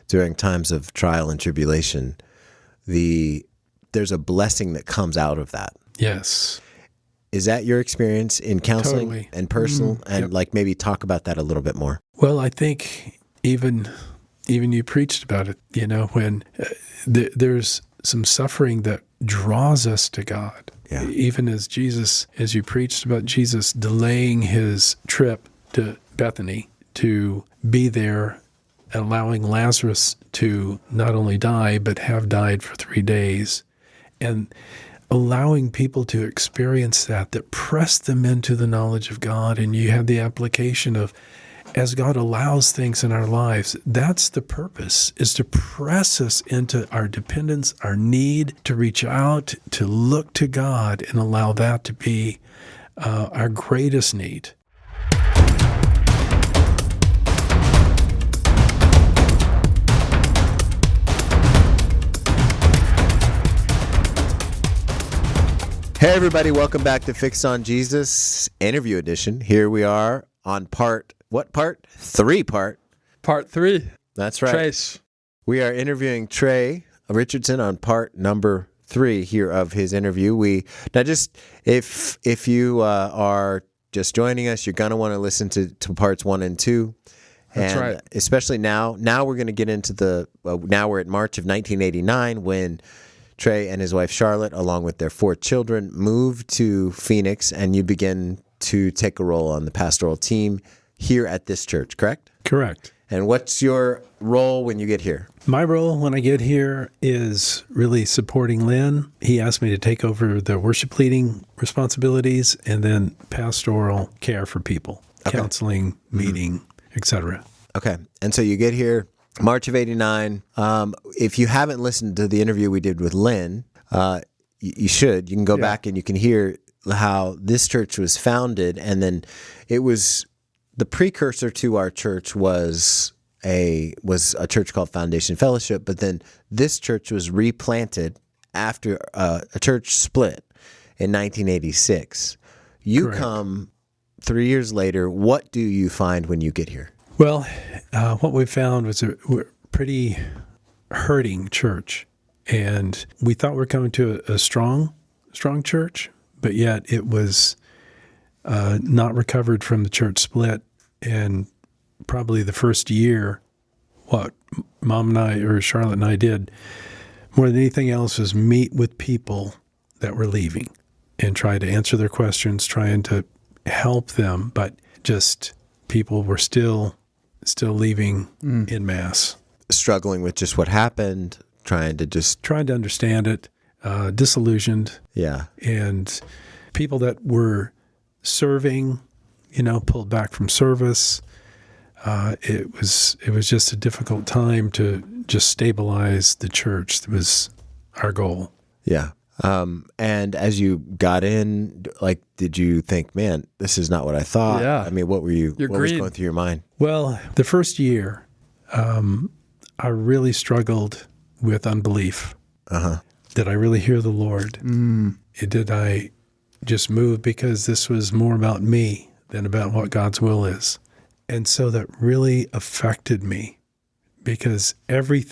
during times of trial and tribulation, there's a blessing that comes out of that. Yes. Is that your experience in counseling Totally. and personal? And Yep. like maybe talk about that a little bit more. Well, I think even you preached about it, when there's some suffering that draws us to God. Yeah. Even as you preached about Jesus delaying his trip to Bethany to be there, allowing Lazarus to not only die, but have died for 3 days, and allowing people to experience that press them into the knowledge of God. And you have the application of, as God allows things in our lives, that's the purpose, is to press us into our dependence, our need to reach out, to look to God, and allow that to be our greatest need. Hey, everybody. Welcome back to Fixed on Jesus Interview Edition. Here we are on part 3. Part 3. That's right. Trace. We are interviewing Trey Richardson on part number 3 here of his interview. If you are just joining us, you're going to want to listen to parts 1 and 2. That's and right. Especially now we're going to get into now we're at March of 1989 when Trey and his wife Charlotte, along with their 4 children, moved to Phoenix, and you begin to take a role on the pastoral team here at this church, correct? Correct. And what's your role when you get here? My role when I get here is really supporting Lynn. He asked me to take over the worship leading responsibilities and then pastoral care for people, counseling, meeting, etc. Okay. And so you get here March of 89. If you haven't listened to the interview we did with Lynn, you should. You can go back and you can hear how this church was founded. And then it was the precursor to our church was a church called Foundation Fellowship. But then this church was replanted after a church split in 1986. You Correct. come 3 years later. What do you find when you get here? Well, what we found was a pretty hurting church, and we thought we were coming to a strong church, but yet it was not recovered from the church split. And probably the first year, what Mom and I, or Charlotte and I, did more than anything else was meet with people that were leaving and try to answer their questions, trying to help them, but just people were still leaving en masse. Struggling with just what happened, trying to understand it, disillusioned. Yeah. And people that were serving, pulled back from service. It was just a difficult time to just stabilize the church. That was our goal. Yeah. And as you got in, did you think, man, this is not what I thought? Yeah. I mean, what was going through your mind? Well, the first year, I really struggled with unbelief. Did I really hear the Lord? Did I just move because this was more about me than about what God's will is? And so that really affected me. Because every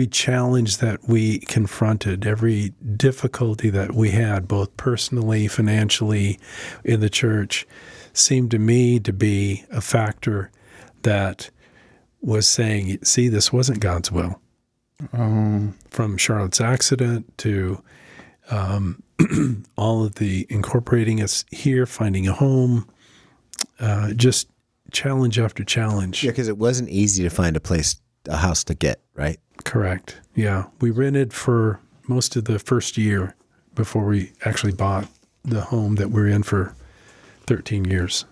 challenge that we confronted, every difficulty that we had, both personally, financially, in the church, seemed to me to be a factor that was saying, see, this wasn't God's will. From Charlotte's accident to all of the incorporating us here, finding a home, just challenge after challenge. Yeah, because it wasn't easy to find a house to get, right? Correct. Yeah. We rented for most of the first year before we actually bought the home that we're in for 13 years.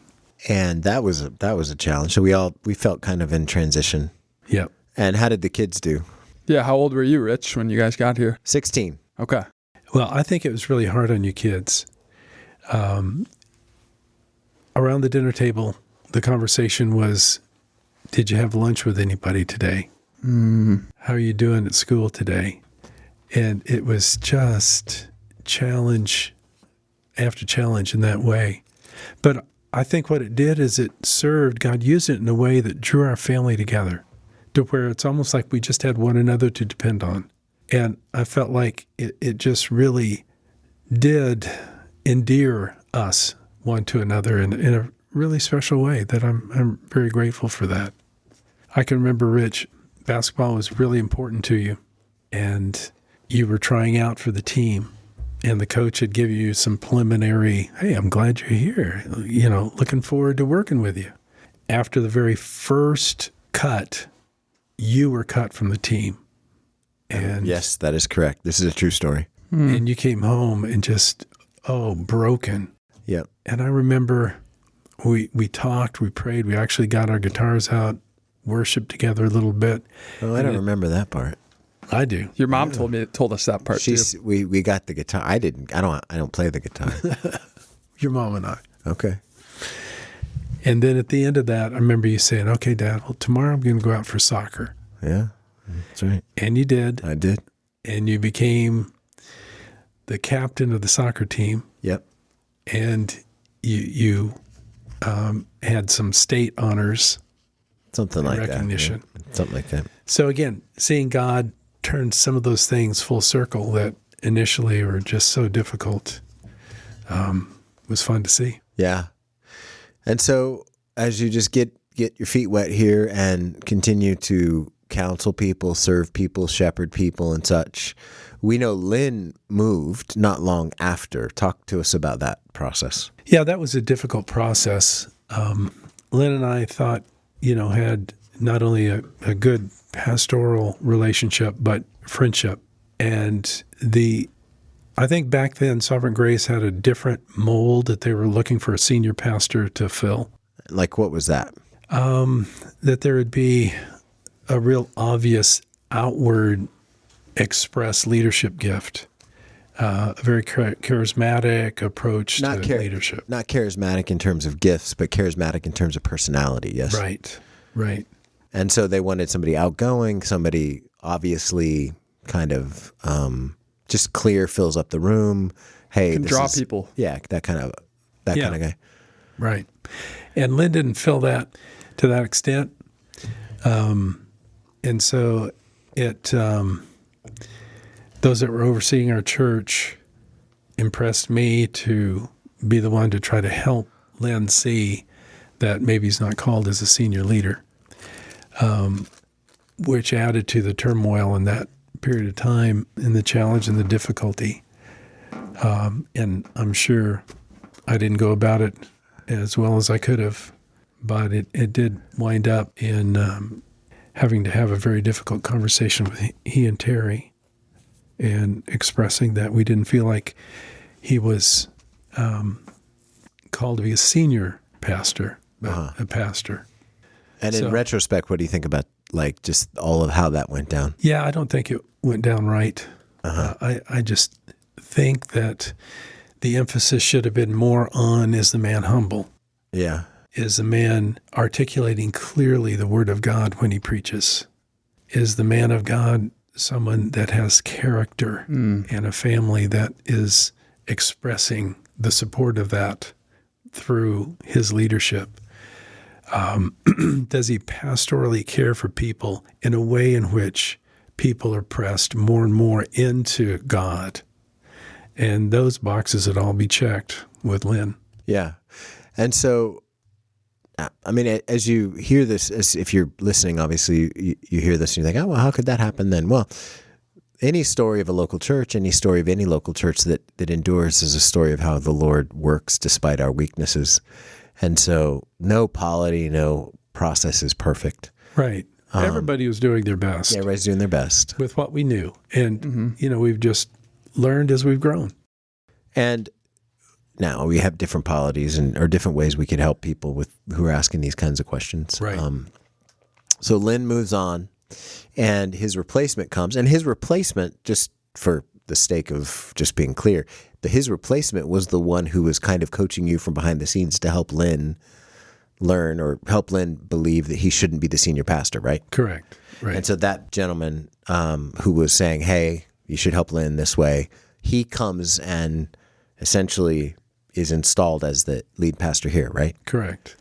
And that was a challenge. So we felt kind of in transition. Yep. And how did the kids do? Yeah, how old were you, Rich, when you guys got here? 16. Okay. Well, I think it was really hard on you kids. Around the dinner table, the conversation was, did you have lunch with anybody today? How are you doing at school today? And it was just challenge after challenge in that way. But I think what it did is God used it in a way that drew our family together, to where it's almost like we just had one another to depend on. And I felt like it just really did endear us one to another in a really special way that I'm very grateful for that. I can remember, Rich, basketball was really important to you, and you were trying out for the team, and the coach had given you some preliminary, hey, I'm glad you're here, looking forward to working with you. After the very first cut, you were cut from the team. And yes, that is correct. This is a true story. And you came home and just, broken. Yep. And I remember we talked, we prayed, we actually got our guitars out, worshiped together a little bit. Oh, I don't remember that part. I do. Your mom told us that part too. We got the guitar. I don't play the guitar. Your mom and I. Okay. And then at the end of that, I remember you saying, okay, Dad, well, tomorrow I'm going to go out for soccer. Yeah, that's right. And you did. I did. And you became the captain of the soccer team. Yep. And you had some state honors. Something like recognition. That. Yeah. Something like that. So again, seeing God turn some of those things full circle that initially were just so difficult was fun to see. Yeah. And so as you just get your feet wet here and continue to counsel people, serve people, shepherd people and such, we know Lynn moved not long after. Talk to us about that process. Yeah, that was a difficult process. Lynn and I thought, had not only a good pastoral relationship, but friendship. And I think back then, Sovereign Grace had a different mold that they were looking for a senior pastor to fill. Like what was that? That there would be a real obvious outward express leadership gift, a very charismatic approach to leadership. Not charismatic in terms of gifts, but charismatic in terms of personality, yes? Right. And so they wanted somebody outgoing, somebody obviously kind of just clear, fills up the room. Hey, can draw people. Yeah, that kind of guy. Right. And Lynn didn't fill that to that extent. And so those that were overseeing our church impressed me to be the one to try to help Lynn see that maybe he's not called as a senior leader, which added to the turmoil in that period of time and the challenge and the difficulty. And I'm sure I didn't go about it as well as I could have, but it did wind up in having to have a very difficult conversation with he and Terry and expressing that we didn't feel like he was called to be a senior pastor, but a pastor. And in retrospect, what do you think about just all of how that went down? Yeah, I don't think it went down right. I just think that the emphasis should have been more on, is the man humble? Yeah. Is the man articulating clearly the word of God when he preaches? Is the man of God someone that has character and a family that is expressing the support of that through his leadership? Does he pastorally care for people in a way in which people are pressed more and more into God? And those boxes would all be checked with Lynn. Yeah. And so, I mean, as you hear this, as if you're listening, obviously you hear this and you think, oh, well, how could that happen then? Well, any story of a local church, any story of any local church that endures is a story of how the Lord works despite our weaknesses. And so no polity, no process is perfect. Right. Everybody was doing their best. Yeah, everybody's doing their best. With what we knew. And, we've just learned as we've grown. And now we have different polities or different ways we could help people who are asking these kinds of questions. Right. So Lynn moves on and his replacement comes. And his replacement, just for the sake of just being clear, his replacement was the one who was kind of coaching you from behind the scenes to help Lynn learn or help Lynn believe that he shouldn't be the senior pastor, right? Correct. Right. And so that gentleman who was saying, hey, you should help Lynn this way, he comes and essentially is installed as the lead pastor here, right? Correct.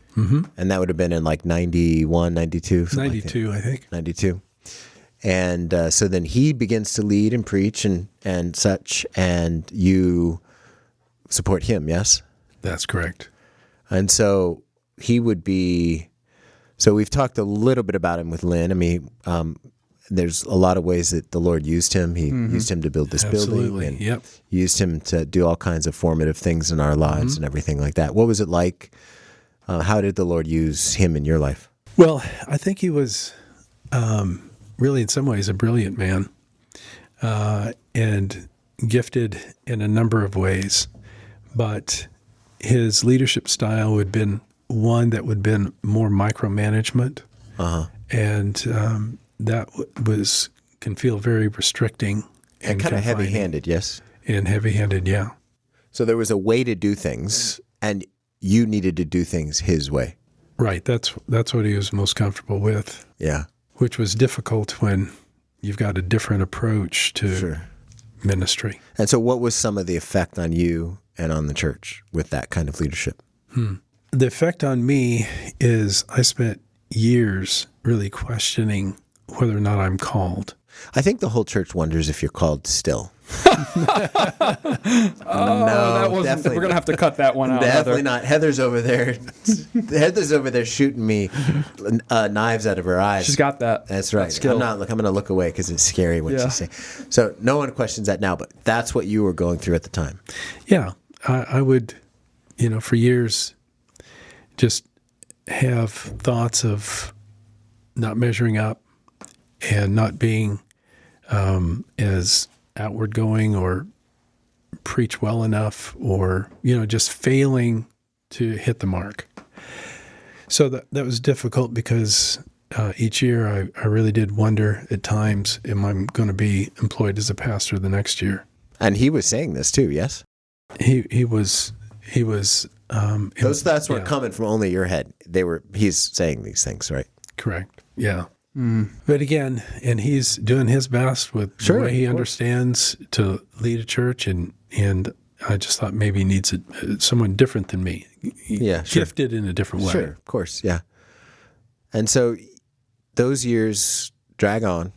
And that would have been in like 91, 92? 92, I think. 92. And so then he begins to lead and preach and such, and you support him, yes? That's correct. And so he would be, so we've talked a little bit about him with Lynn. I mean, there's a lot of ways that the Lord used him. He used him to build this building. And used him to do all kinds of formative things in our lives and everything like that. What was it like? How did the Lord use him in your life? Well, I think he was really in some ways a brilliant man and gifted in a number of ways. But his leadership style would have been one that would have been more micromanagement. And that can feel very restricting. And kind of heavy-handed, yes? And heavy-handed, yeah. So there was a way to do things, and you needed to do things his way. Right. That's what he was most comfortable with. Yeah. Which was difficult when you've got a different approach to ministry. And so what was some of the effect on you and on the church with that kind of leadership? The effect on me is I spent years really questioning whether or not I'm called. I think the whole church wonders if you're called still. That wasn't. We're gonna have to cut that one out. Definitely not. Heather's over there. Heather's over there shooting me knives out of her eyes. She's got that. That's right. I'm gonna look away because it's scary what she's saying. So no one questions that now, but that's what you were going through at the time. Yeah, I would, for years, just have thoughts of not measuring up and not being as outward going or preach well enough or, just failing to hit the mark. So that was difficult because each year I really did wonder at times, am I going to be employed as a pastor the next year? And he was saying this too, yes? He was. Those thoughts weren't coming from only your head. He's saying these things, right? Correct. Yeah. But again, and he's doing his best with the way he understands to lead a church, and I just thought maybe he needs someone different than me. Gifted in a different way. Sure, of course, yeah. And so those years drag on.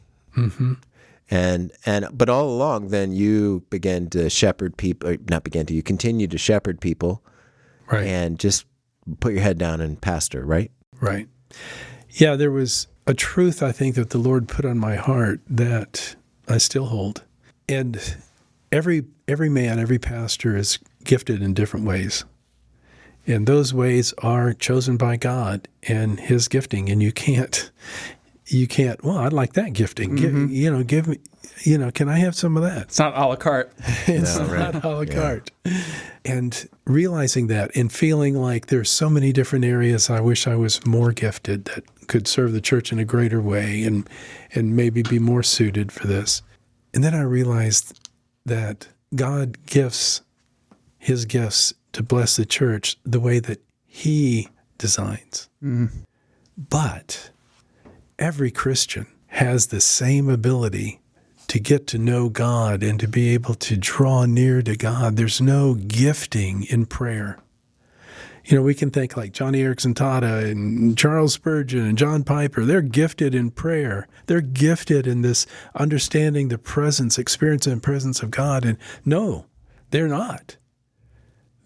But all along, then you began to shepherd people. You continued to shepherd people, right? And just put your head down and pastor, right? Right. Yeah, there was a truth I think that the Lord put on my heart that I still hold, and every man, every pastor is gifted in different ways, and those ways are chosen by God and His gifting, and you can't. Well, I'd like that gifting. Give me. Can I have some of that? It's not a la carte. It's not a la carte. And realizing that and feeling like there's so many different areas I wish I was more gifted that could serve the church in a greater way and maybe be more suited for this. And then I realized that God gifts His gifts to bless the church the way that He designs. But every Christian has the same ability to get to know God and to be able to draw near to God. There's no gifting in prayer. We can think like Johnny Erickson Tata and Charles Spurgeon and John Piper. They're gifted in prayer. They're gifted in this understanding the presence, experience and presence of God. And no, they're not.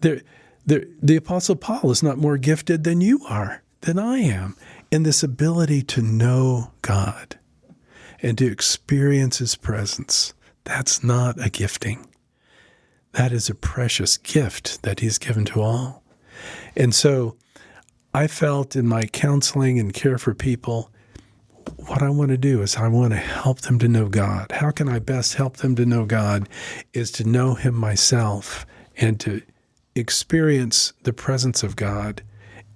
The Apostle Paul is not more gifted than you are, than I am, in this ability to know God and to experience His presence. That's not a gifting. That is a precious gift that He's given to all. And so I felt in my counseling and care for people, what I want to do is I want to help them to know God. How can I best help them to know God is to know Him myself and to experience the presence of God.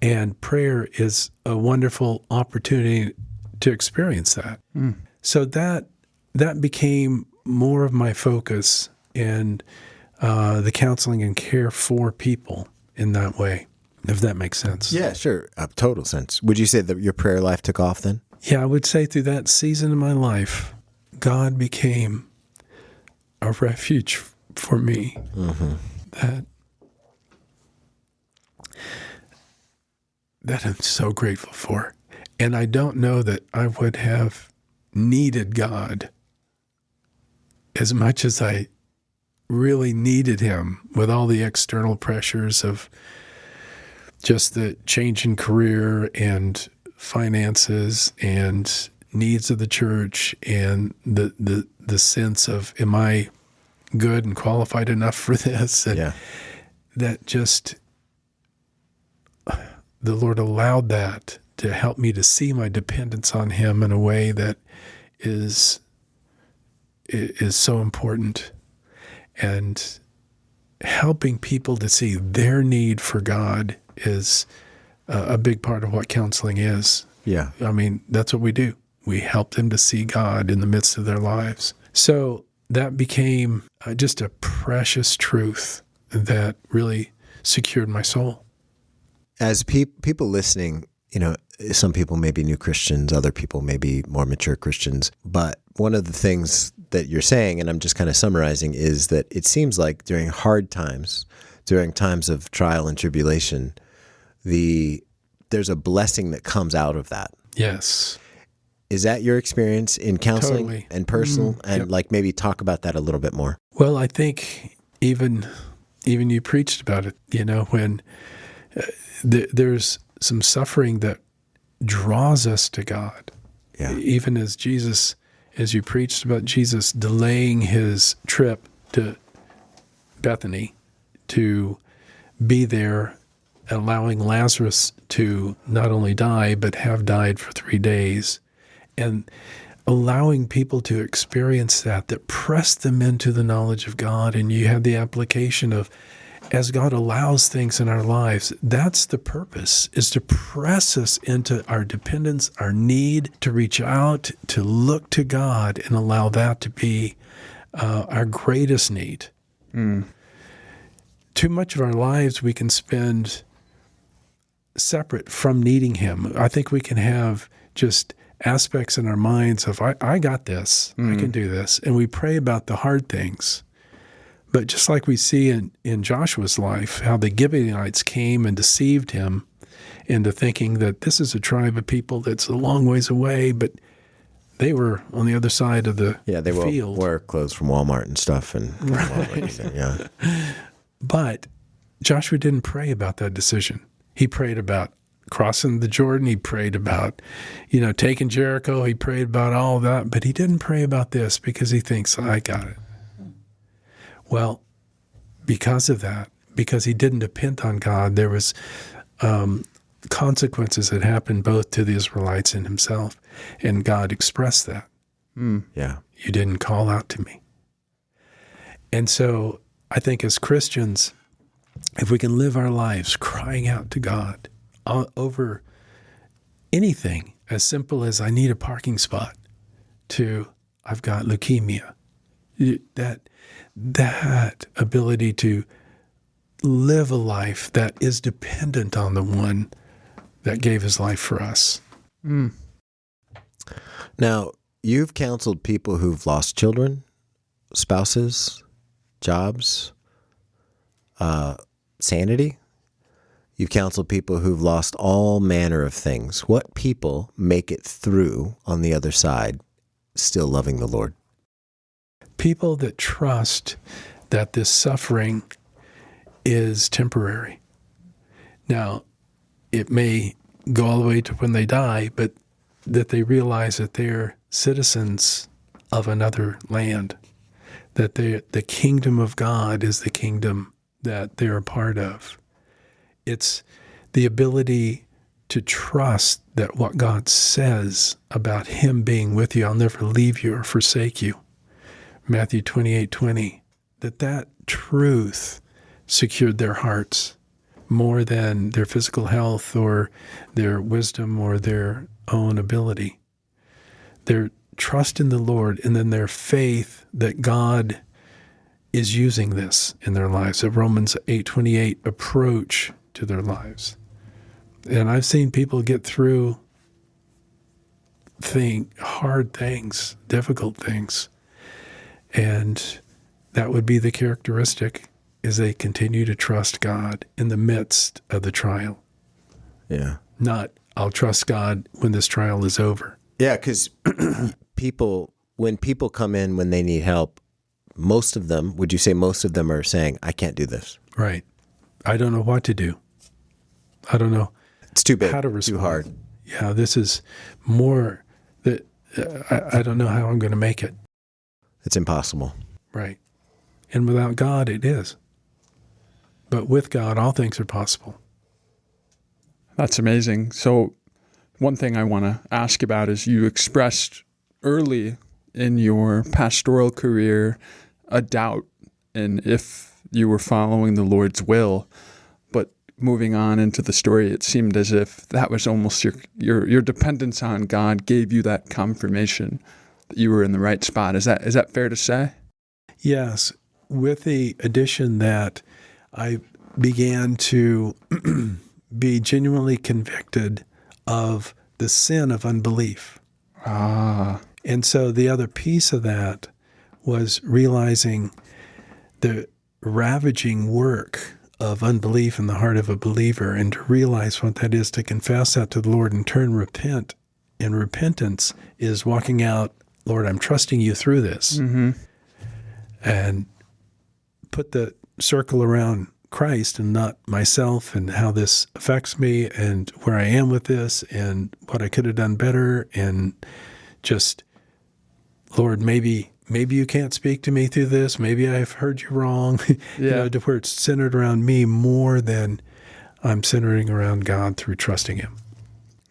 And prayer is a wonderful opportunity to experience that. So that became more of my focus in the counseling and care for people in that way, if that makes sense. Yeah, sure. Total sense. Would you say that your prayer life took off then? Yeah, I would say through that season of my life, God became a refuge for me. that I'm so grateful for. And I don't know that I would have needed God as much as I really needed him, with all the external pressures of just the change in career and finances and needs of the church and the sense of, am I good and qualified enough for this? And that just, the Lord allowed that to help me to see my dependence on him in a way that is so important, and helping people to see their need for God is a big part of what counseling is. Yeah. I mean, that's what we do. We help them to see God in the midst of their lives. So that became just a precious truth that really secured my soul. As people listening, some people may be new Christians, other people may be more mature Christians. But one of the things that you're saying, and I'm just kind of summarizing, is that it seems like during hard times, during times of trial and tribulation, there's a blessing that comes out of that. Yes. Is that your experience in counseling? Totally. And personal? And Yep. like maybe talk about that a little bit more. Well, I think even you preached about it, when there's some suffering that draws us to God. Yeah. Even as you preached about Jesus delaying his trip to Bethany to be there, allowing Lazarus to not only die, but have died for 3 days, and allowing people to experience that pressed them into the knowledge of God. And you have the application of, as God allows things in our lives, that's the purpose, is to press us into our dependence, our need to reach out, to look to God, and allow that to be our greatest need. Too much of our lives we can spend separate from needing him. I think we can have just aspects in our minds of, I got this, I can do this, and we pray about the hard things. But just like we see in Joshua's life, how the Gibeonites came and deceived him into thinking that this is a tribe of people that's a long ways away, but they were on the other side of the field. Wear clothes from Walmart and stuff. And But Joshua didn't pray about that decision. He prayed about crossing the Jordan. He prayed about, taking Jericho. He prayed about all that, but he didn't pray about this because he thinks, I got it. Well, because of that, because he didn't depend on God, there was consequences that happened both to the Israelites and himself, and God expressed that. Yeah. You didn't call out to me. And so I think as Christians, if we can live our lives crying out to God over anything as simple as I need a parking spot to I've got leukemia, that ability to live a life that is dependent on the one that gave his life for us. Now, you've counseled people who've lost children, spouses, jobs, sanity. You've counseled people who've lost all manner of things. What people make it through on the other side still loving the Lord? People that trust that this suffering is temporary. Now, it may go all the way to when they die, but that they realize that they're citizens of another land, that the kingdom of God is the kingdom that they're a part of. It's the ability to trust that what God says about him being with you, I'll never leave you or forsake you, Matthew 28:20, that truth secured their hearts more than their physical health or their wisdom or their own ability. Their trust in the Lord, and then their faith that God is using this in their lives, a Romans 8:28 approach to their lives. And I've seen people get through hard things, difficult things, and that would be the characteristic, is they continue to trust God in the midst of the trial. Yeah. not I'll trust God when this trial is over. Yeah, because when people come in when they need help, most of them, would you say most of them are saying, I can't do this? Right. I don't know what to do. I don't know. It's too big, how to respond. too hard. Yeah, this is more that I don't know how I'm going to make it. It's impossible. Right. And without God, it is. But with God, all things are possible. That's amazing. So one thing I want to ask about is you expressed early in your pastoral career a doubt in if you were following the Lord's will. But moving on into the story, it seemed as if that was almost your dependence on God gave you that confirmation that you were in the right spot. Is that fair to say? Yes, with the addition that I began to be genuinely convicted of the sin of unbelief. And so the other piece of that was realizing the ravaging work of unbelief in the heart of a believer, and to realize what that is, to confess that to the Lord and turn repent. And repentance is walking out, Lord, I'm trusting you through this. Mm-hmm. And put the circle around Christ and not myself, and how this affects me and where I am with this and what I could have done better, and just, Lord, maybe you can't speak to me through this. Maybe I've heard you wrong. To where it's centered around me more than I'm centering around God through trusting him.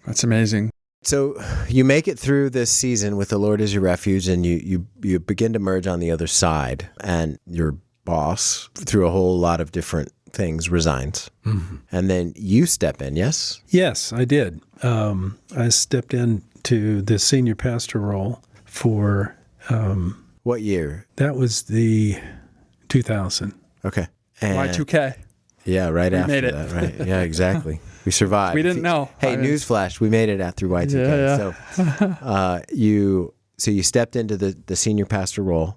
That's amazing. So you make it through this season with the Lord as your refuge, and you begin to merge on the other side, and your boss, through a whole lot of different things, resigns. Mm-hmm. And then you step in, yes? Yes, I did. I stepped into the senior pastor role for... what year? That was the 2000. Okay. And Y2K. Yeah, right after made it. that, right? Yeah, exactly. We survived. We didn't know. Hey, newsflash, we made it through Y2K. Yeah. So you stepped into the senior pastor role.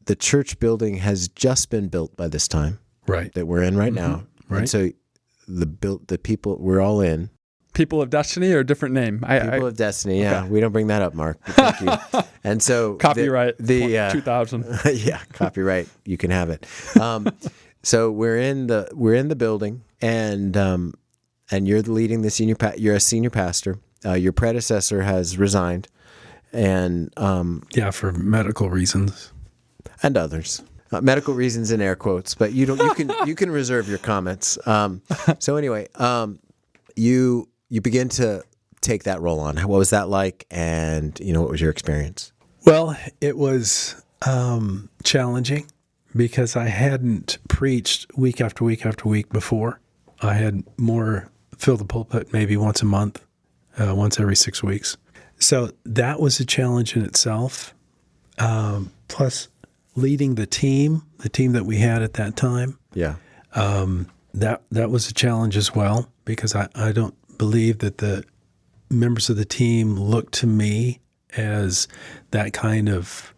The church building has just been built by this time. Right. That we're in right now. Right. And so the people, we're all in. People of Destiny, or a different name? People of Destiny, yeah. Okay. We don't bring that up, Mark. Thank you. And so copyright the 2000. Yeah, copyright. You can have it. So we're in the building, and you're leading the senior. You're a senior pastor. Your predecessor has resigned, and for medical reasons, and others. Medical reasons in air quotes, but you can reserve your comments. So anyway, you begin to take that role on. What was that like? And what was your experience? Well, it was challenging because I hadn't preached week after week after week before. I had more fill the pulpit maybe once a month, once every 6 weeks. So that was a challenge in itself. Plus leading the team that we had at that time. Yeah. That was a challenge as well, because I don't believe that the members of the team looked to me as that kind of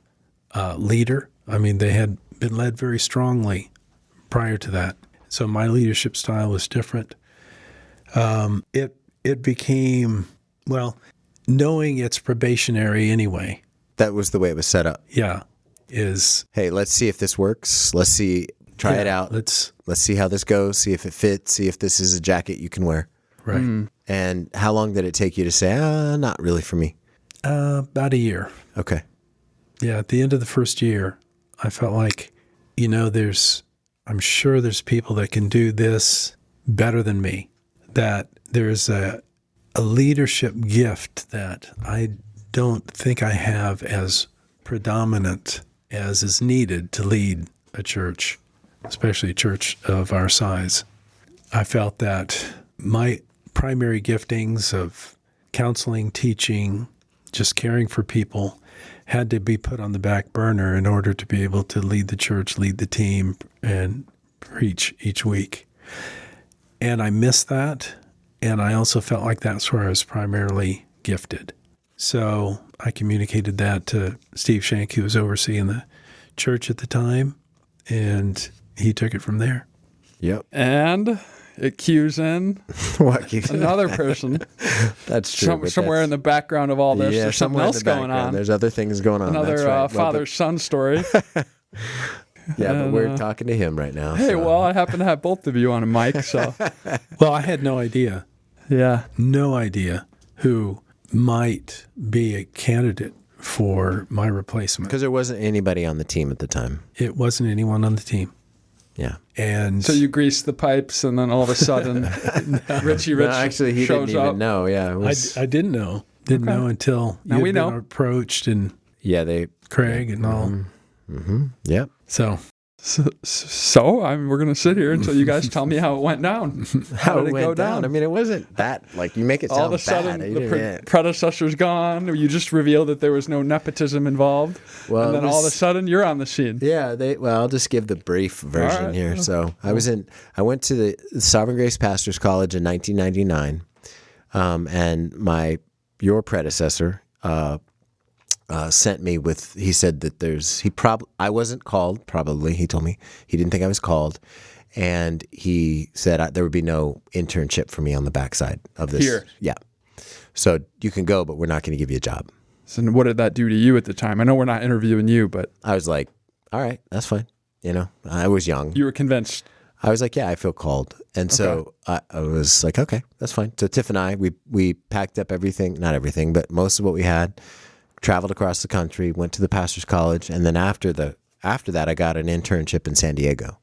leader. I mean, they had been led very strongly prior to that. So my leadership style was different. It became, knowing it's probationary anyway. That was the way it was set up. Yeah. Hey, let's see if this works. Let's try it out. Let's see how this goes. See if it fits. See if this is a jacket you can wear. Right. Mm. And how long did it take you to say, not really for me? About a year. Okay. Yeah. At the end of the first year, I felt like, I'm sure there's people that can do this better than me, that there's a leadership gift that I don't think I have as predominant as is needed to lead a church, especially a church of our size. I felt that my primary giftings of counseling, teaching, just caring for people had to be put on the back burner in order to be able to lead the church, lead the team, and preach each week. And I missed that, and I also felt like that's where I was primarily gifted. So I communicated that to Steve Shank, who was overseeing the church at the time, and he took it from there. Yep. And it cues in What? another person That's true. but somewhere in the background of all this. yeah, There's something somewhere in else the going background. on. There's other things going on. Another That's right. Well, father-son story. yeah, but and, we're talking to him right now. Hey, so. well, I happen to have both of you on a mic, so Well, I had no idea who might be a candidate for my replacement. Because there wasn't anybody on the team at the time. It wasn't anyone on the team. Yeah. And So you grease the pipes, and then all of a sudden, Richie Rich actually, he shows didn't even up. know. Yeah, it was, I didn't know. Didn't know until Now you'd we been know. approached and they. Craig and all. Yep. So So we're going to sit here until you guys tell me how it went down. How did it it went go down? down? I mean, it wasn't that like you make it All sound of a sudden, bad. the predecessor's gone. Or you just revealed that there was no nepotism involved. Well, and then it was- all of a sudden, you're on the scene. Yeah, I'll just give the brief version right. here. So I went to the Sovereign Grace Pastors College in 1999, and your predecessor sent me with. He said that I wasn't called. Probably he told me he didn't think I was called, and he said there would be no internship for me on the backside of this. Here. Yeah. So you can go, but we're not going to give you a job. So what did that do to you at the time? I know we're not interviewing you, but I was like, all right, that's fine. I was young. you were convinced. I was like, yeah, I feel called. And so I was like, okay, that's fine. So Tiff and I, we packed up everything, not everything, but most of what we had, traveled across the country, went to the pastor's college. And then after that, I got an internship in San Diego.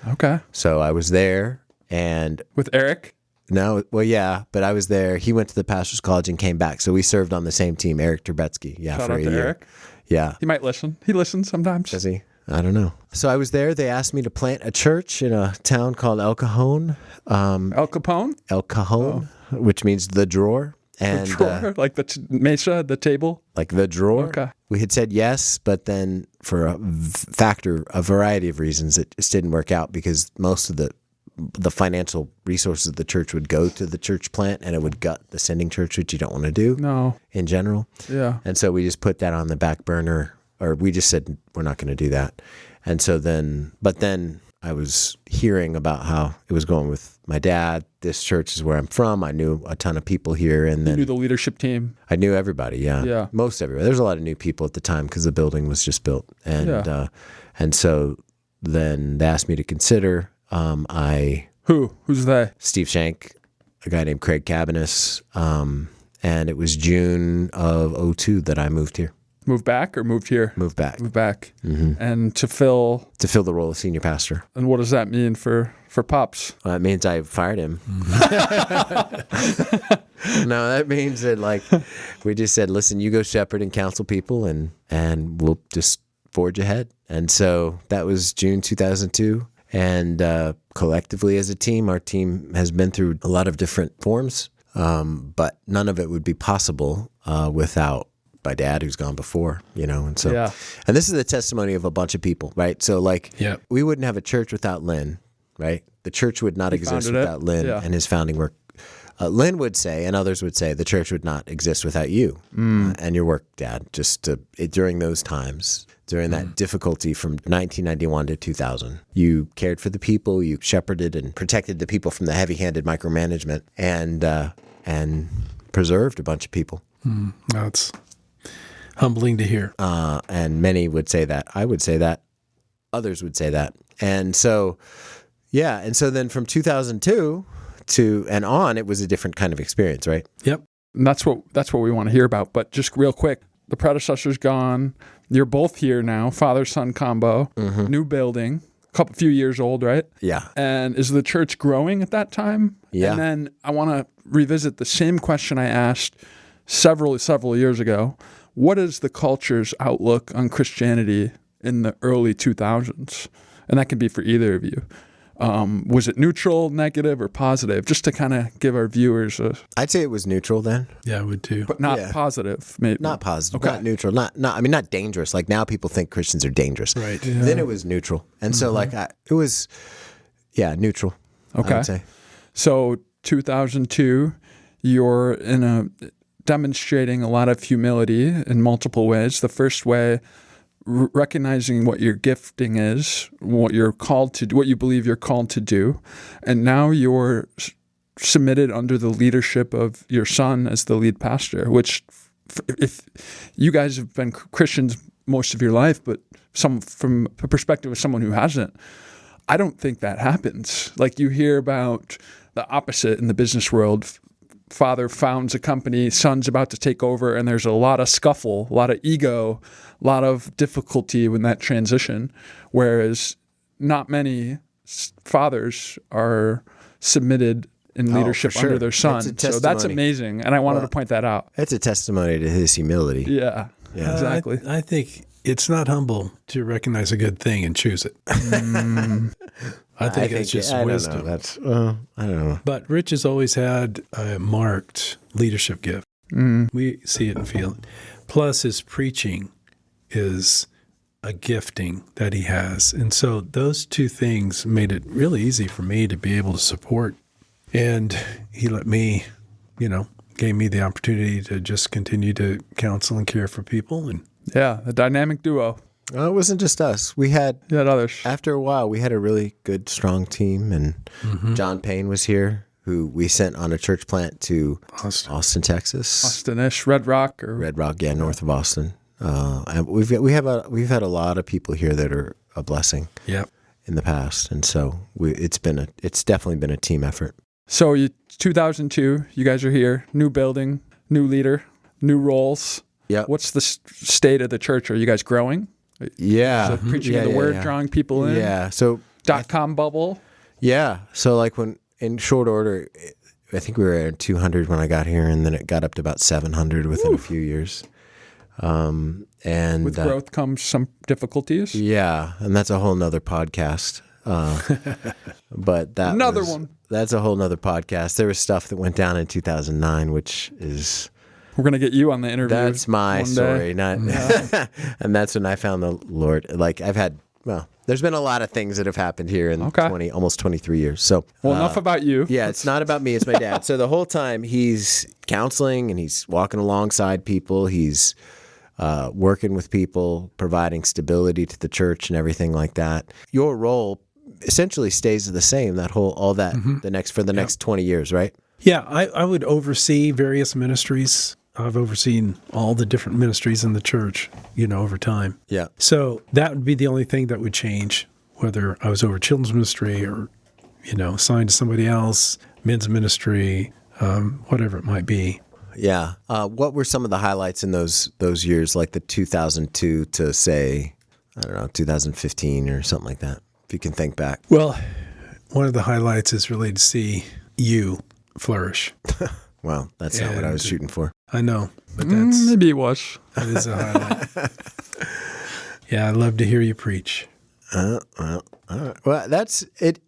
Okay. So I was there and With Eric? no, well, yeah, but I was there. He went to the pastor's college and came back. So we served on the same team, Eric Terbetsky. Yeah. Shout for out a to year. Eric. Yeah. He might listen. He listens sometimes. Does he? I don't know. So I was there. They asked me to plant a church in a town called El Cajon. El Capone? El Cajon, which means the drawer. And Drawer? Like the mesa, the table? like the drawer. Okay. We had said yes, but then for a variety of reasons, it just didn't work out because most of the financial resources of the church would go to the church plant and it would gut the sending church, which you don't want to do No. in general. Yeah. And so we just put that on the back burner, or we just said, we're not going to do that. And so then I was hearing about how it was going with my dad. This church is where I'm from. I knew a ton of people here. And You then knew the leadership team. I knew everybody. Yeah. Yeah. Most everybody. There's a lot of new people at the time because the building was just built. And so then they asked me to consider, Who's they? Steve Shank, a guy named Craig Cabanis. And it was June of 2002 that I moved here. Moved back or moved here? Moved back Moved back. And to fill, the role of senior pastor. and what does that mean for Pops? It means I fired him. No, that means that we just said, listen, you go shepherd and counsel people and we'll just forge ahead. And so that was June 2002. And collectively as a team, our team has been through a lot of different forms, but none of it would be possible without my dad, who's gone before, and so, Yeah. and this is the testimony of a bunch of people, right? So we wouldn't have a church without Lynn, right? The church would not exist founded it. without Lynn Yeah. and his founding work. Lynn would say, and others would say, the church would not exist without you and your work, Dad, during those times, during that difficulty from 1991 to 2000. You cared for the people, you shepherded and protected the people from the heavy-handed micromanagement and preserved a bunch of people. That's humbling to hear. And many would say that. I would say that. Others would say that. And so, yeah. And so then from 2002 and on, it was a different kind of experience, right? Yep. And that's what we want to hear about. But just real quick, the predecessor's gone. You're both here now, father-son combo, new building, few years old, right? Yeah. And is the church growing at that time? Yeah. And then I want to revisit the same question I asked several years ago. What is the culture's outlook on Christianity in the early 2000s? And that can be for either of you. Was it neutral, negative, or positive? Just to kind of give our viewers I'd say it was neutral then. Yeah, I would too. but not Yeah. positive, maybe. Not positive, Okay. not neutral, not dangerous. Like now people think Christians are dangerous. Right. Then it was neutral. And so it was, neutral. Okay. I would say. So 2002, you're demonstrating a lot of humility in multiple ways. The first way, recognizing what your gifting is, what you're called to do, what you believe you're called to do, and now you're submitted under the leadership of your son as the lead pastor, which if you guys have been Christians most of your life, but from a perspective of someone who hasn't, I don't think that happens. Like, you hear about the opposite in the business world. Father founds a company, son's about to take over, and there's a lot of scuffle, a lot of ego, a lot of difficulty in that transition, whereas not many fathers are submitted in leadership for sure. under their son. So that's amazing, and I wanted to point that out. It's a testimony to his humility. Yeah, exactly. I think it's not humble to recognize a good thing and choose it. I think it's just wisdom. I don't know. But Rich has always had a marked leadership gift. We see it and feel it. Plus, his preaching is a gifting that he has. And so those two things made it really easy for me to be able to support. And he let me, gave me the opportunity to just continue to counsel and care for people. And yeah, a dynamic duo. Well, it wasn't just us. We had others. After a while, we had a really good, strong team. And John Payne was here, who we sent on a church plant to Austin, Texas. Austin-ish, Red Rock, yeah, north of Austin. And we've had a lot of people here that are a blessing. In the past, and so it's definitely been a team effort. So 2002, you guys are here, new building, new leader, new roles. Yeah. What's the state of the church? Are you guys growing? Yeah. So preaching of the word, drawing people in. Yeah. So .com bubble. Yeah. So like when in short order, I think we were at 200 when I got here, and then it got up to about 700 within a few years. And with growth comes some difficulties. Yeah, and that's a whole nother podcast. But that's a whole nother podcast. There was stuff that went down in 2009, which is we're gonna get you on the interview. That's my story, and that's when I found the Lord. Like there's been a lot of things that have happened here in almost 23 years. So enough about you. Yeah, it's not about me. It's my dad. So the whole time he's counseling and he's walking alongside people. He's working with people, providing stability to the church and everything like that. Your role essentially stays the same. The next 20 years, right? Yeah, I would oversee various ministries. I've overseen all the different ministries in the church, over time. Yeah. So that would be the only thing that would change, whether I was over children's ministry or, assigned to somebody else, men's ministry, whatever it might be. Yeah. What were some of the highlights in those years, like the 2002 to say, 2015 or something like that, if you can think back? Well, one of the highlights is really to see you flourish. Well, that's not what I was shooting for. I know, but that's... maybe it was. That is a highlight. Yeah, I love to hear you preach. Well, all right. Well, that's it.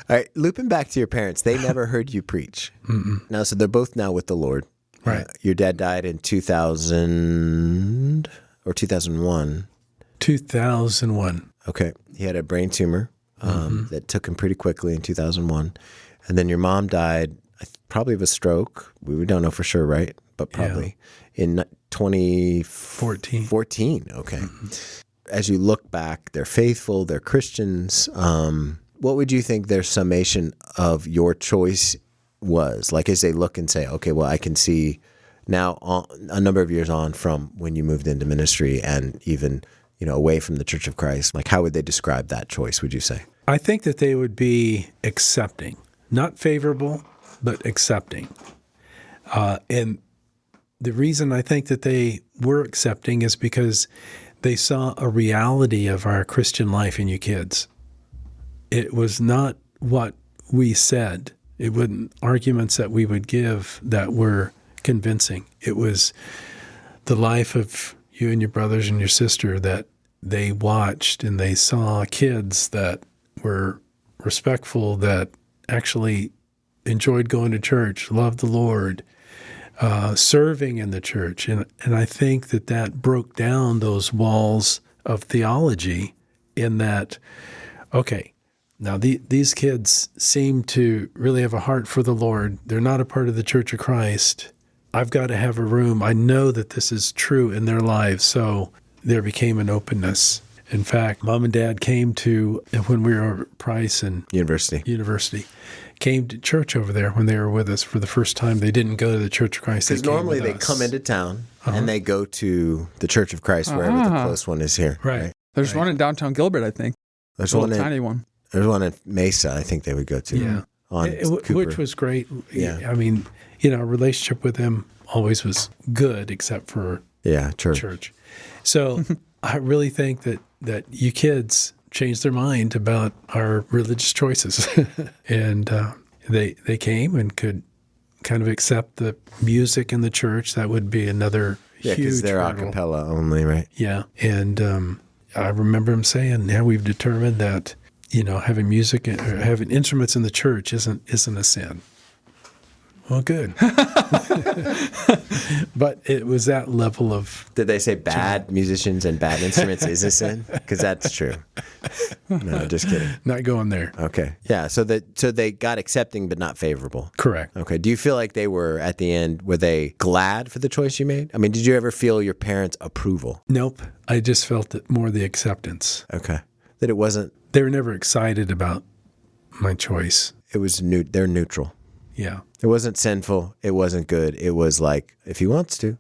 All right, looping back to your parents, they never heard you preach. Now, so they're both now with the Lord. Right. Your dad died in 2000 or 2001? 2001. Okay. He had a brain tumor that took him pretty quickly in 2001. And then your mom died probably of a stroke. We don't know for sure, right? But probably in 2014. 14. Okay. As you look back, they're faithful, they're Christians. What would you think their summation of your choice was? Like, as they look and say, okay, well, I can see now a number of years on from when you moved into ministry and even, away from the Church of Christ, like how would they describe that choice, would you say? I think that they would be accepting, not favorable, but accepting. And the reason I think that they were accepting is because they saw a reality of our Christian life in you kids. It was not what we said. It wasn't arguments that we would give that were convincing. It was the life of you and your brothers and your sister that they watched, and they saw kids that were respectful, that actually enjoyed going to church, loved the Lord, serving in the church. And I think that broke down those walls of theology in that, okay, now these kids seem to really have a heart for the Lord. They're not a part of the Church of Christ. I've got to have a room. I know that this is true in their lives, so there became an openness. In fact, Mom and Dad came to, when we were at Price and University, came to church over there when they were with us for the first time. They didn't go to the Church of Christ. Because normally they come into town and they go to the Church of Christ wherever the close one is here. Right. There's one in downtown Gilbert, I think. There's a tiny one. There's one in Mesa, I think they would go to. Yeah. Which was great. Yeah. I mean, our relationship with them always was good, except for church. So I really think that you kids changed their mind about our religious choices. And they came and could kind of accept the music in the church. That would be another huge because they're a hurdle. cappella only, right? Yeah. And I remember him saying, now we've determined that, having music or having instruments in the church isn't a sin. Well, good. But it was that level of... Did they say bad musicians and bad instruments is a sin? Because that's true. No, just kidding. Not going there. Okay. Yeah, so they got accepting but not favorable. Correct. Okay. Do you feel like they were, at the end, were they glad for the choice you made? I mean, did you ever feel your parents' approval? Nope. I just felt it more the acceptance. Okay. That it wasn't... They were never excited about my choice. It was they're neutral. Yeah. It wasn't sinful. It wasn't good. It was like, if he wants to.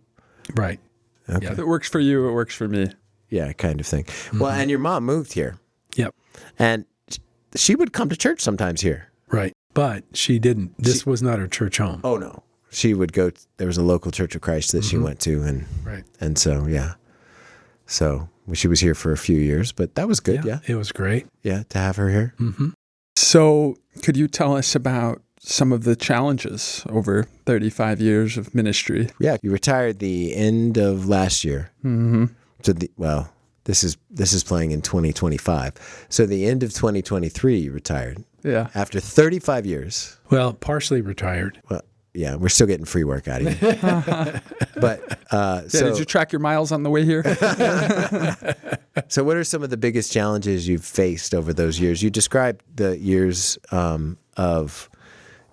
Right. Okay. If it works for you, it works for me. Yeah, kind of thing. Mm-hmm. Well, and your mom moved here. Yep. And she would come to church sometimes here. Right. But she didn't. This was not her church home. Oh, no. She would go, there was a local Church of Christ that she went to. And so, yeah. So she was here for a few years, but that was good. Yeah. It was great. Yeah, to have her here. Mm-hmm. So could you tell us about some of the challenges over 35 years of ministry? Yeah, you retired the end of last year. Mm-hmm. So this is playing in 2025. So the end of 2023, you retired. Yeah. After 35 years. Well, partially retired. Well, yeah, we're still getting free work out of you. But did you track your miles on the way here? So what are some of the biggest challenges you've faced over those years? You described the years of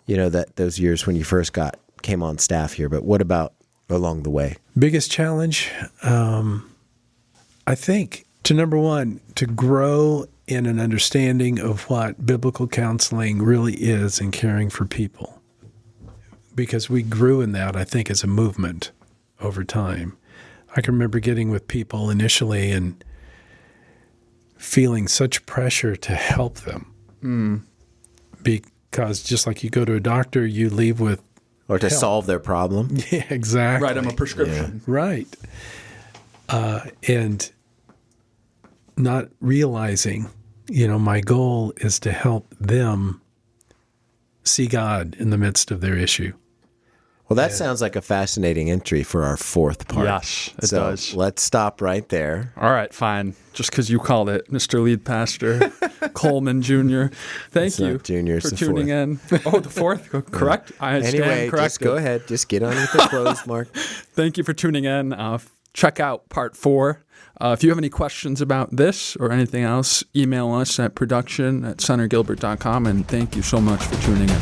those years when you first came on staff here, but what about along the way? Biggest challenge, I think, number one, to grow in an understanding of what biblical counseling really is in caring for people. Because we grew in that, I think, as a movement over time. I can remember getting with people initially and feeling such pressure to help them. Because just like you go to a doctor, you leave with or to solve their problem. Yeah, exactly. Write them a prescription. Yeah. Right. And not realizing, my goal is to help them see God in the midst of their issue. Well, that sounds like a fascinating entry for our fourth part. Yes, it does. Let's stop right there. All right, fine. Just because you called it, Mr. Lead Pastor Coleman Jr. Thank you for tuning in. Oh, the fourth? Correct? I stand anyway, corrected. Just go ahead. Just get on with the close, Mark. Thank you for tuning in. Check out part 4. If you have any questions about this or anything else, email us at production@centergilbert.com. And thank you so much for tuning in.